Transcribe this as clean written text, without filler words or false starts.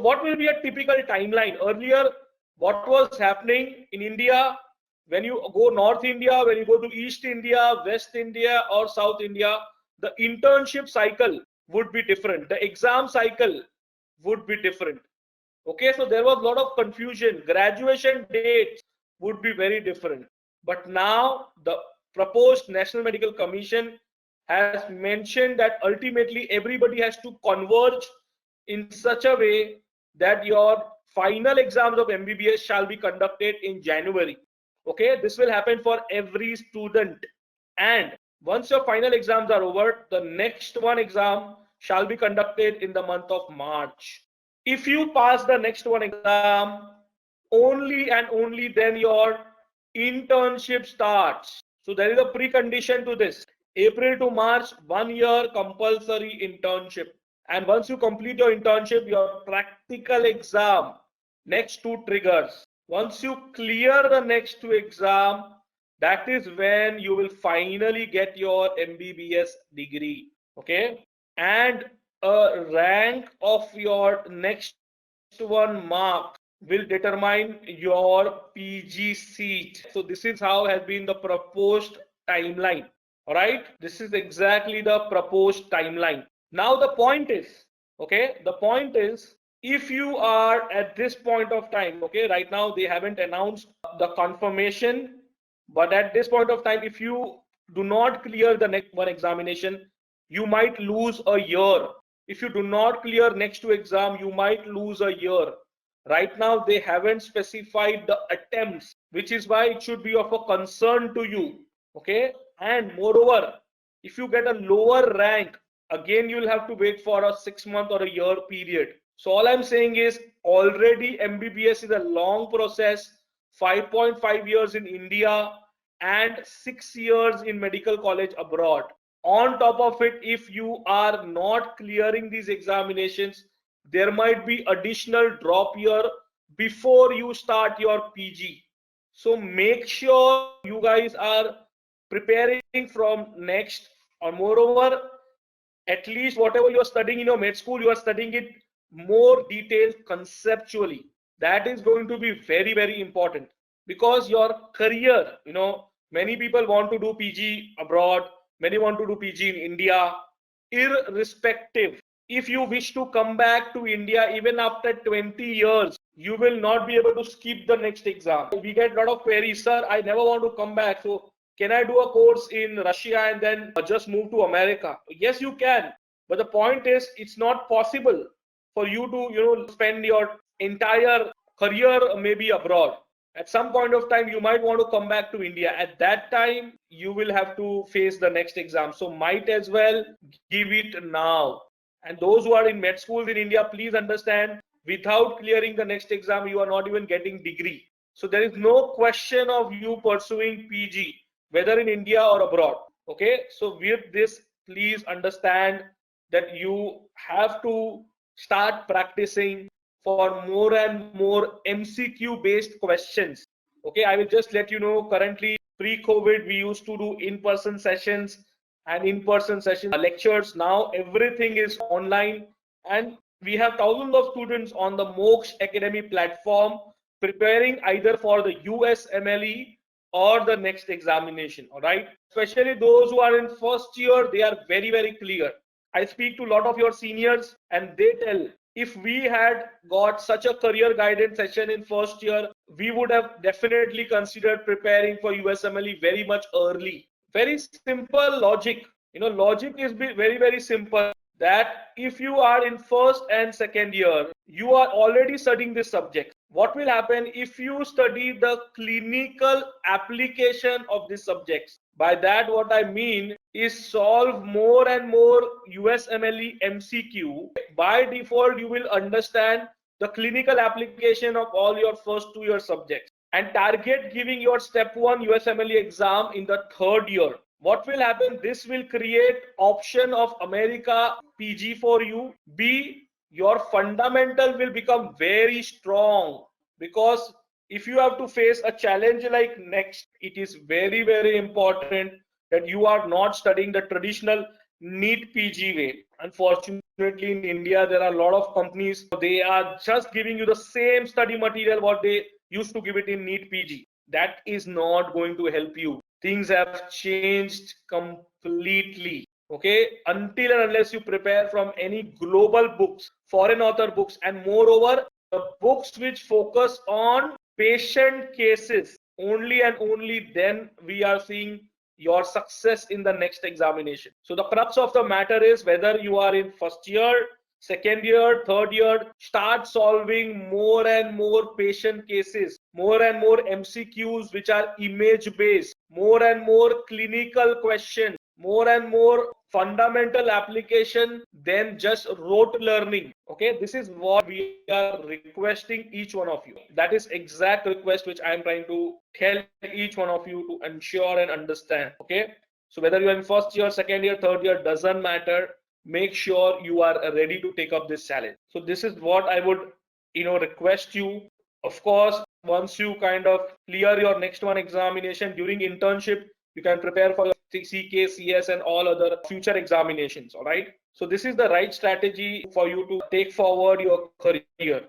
what will be a typical timeline? Earlier, what was happening in India, when you go North India, when you go to East India, West India, or South India, the internship cycle would be different. The exam cycle would be different. Okay, so there was a lot of confusion. Graduation dates would be very different. But now the proposed National Medical Commission has mentioned that ultimately everybody has to converge in such a way that your final exams of MBBS shall be conducted in January. Okay, this will happen for every student. And once your final exams are over, the next one exam shall be conducted in the month of March. If you pass the next one exam, only and only then your internship starts. So there is a precondition to this. April to March, 1 year compulsory internship. And once you complete your internship, your practical exam, next two triggers. Once you clear the next two exam, that is when you will finally get your MBBS degree. Okay, and a rank of your next one mark will determine your PG seat. So this is how has been the proposed timeline. All right, this is exactly the proposed timeline. Now the point is, okay, the point is, if you are at this point of time, okay, right now they haven't announced the confirmation, but at this point of time, if you do not clear the next one examination, you might lose a year. If you do not clear next two exam, you might lose a year. Right now they haven't specified the attempts, which is why it should be of a concern to you. Okay, and moreover, if you get a lower rank, again you will have to wait for a 6 month or a year period. So all I'm saying is, already MBBS is a long process, 5.5 years in India and 6 years in medical college abroad. On top of it, if you are not clearing these examinations, there might be additional drop year before you start your PG. So make sure you guys are preparing from next, or moreover, at least whatever you are studying in your med school, you are studying it more detailed conceptually. That is going to be very, very important, because your career, many people want to do PG abroad, many want to do PG in India. Irrespective, if you wish to come back to India even after 20 years, you will not be able to skip the next exam. We get a lot of queries, sir, I never want to come back, so can I do a course in Russia and then just move to America? Yes, you can. But the point is, it's not possible for you to, spend your entire career maybe abroad. At some point of time, you might want to come back to India. At that time, you will have to face the next exam. So might as well give it now. And those who are in med schools in India, please understand, without clearing the next exam, you are not even getting degree. So there is no question of you pursuing PG, whether in India or abroad. Okay, so with this, please understand that you have to start practicing for more and more MCQ based questions. Okay, I will just let you know, currently pre-COVID we used to do in-person sessions and in-person session lectures. Now everything is online, and we have thousands of students on the Moksha Academy platform preparing either for the USMLE or the next examination. All right, especially those who are in first year, they are very, very clear. I speak to a lot of your seniors and they tell, if we had got such a career guidance session in first year, we would have definitely considered preparing for USMLE very much early. Very simple logic. Logic is very, very simple, that if you are in first and second year, you are already studying this subject. What will happen if you study the clinical application of these subjects? By that, what I mean is, solve more and more USMLE MCQ. By default, you will understand the clinical application of all your first 2 year subjects, and target giving your step 1 USMLE exam in the third year. What will happen? This will create option of America PG for you. B, your fundamental will become very strong, because if you have to face a challenge like next, it is very, very important that you are not studying the traditional NEET PG way. Unfortunately, in India, there are a lot of companies, they are just giving you the same study material what they used to give it in NEET PG. That is not going to help you. Things have changed completely. Okay, until and unless you prepare from any global books, foreign author books, and moreover, the books which focus on patient cases, only and only then we are seeing your success in the next examination. So the crux of the matter is whether you are in first year, second year, third year, start solving more and more patient cases, more and more MCQs which are image based, more and more clinical questions, more and more fundamental application than just rote learning. Okay, this is what we are requesting each one of you. That is exact request which I am trying to tell each one of you to ensure and understand. Okay, so whether you are in first year, second year, third year, doesn't matter. Make sure you are ready to take up this challenge. So this is what I would request you. Of course, once you kind of clear your next one examination during internship, you can prepare for your CK, CS, and all other future examinations. All right. So this is the right strategy for you to take forward your career.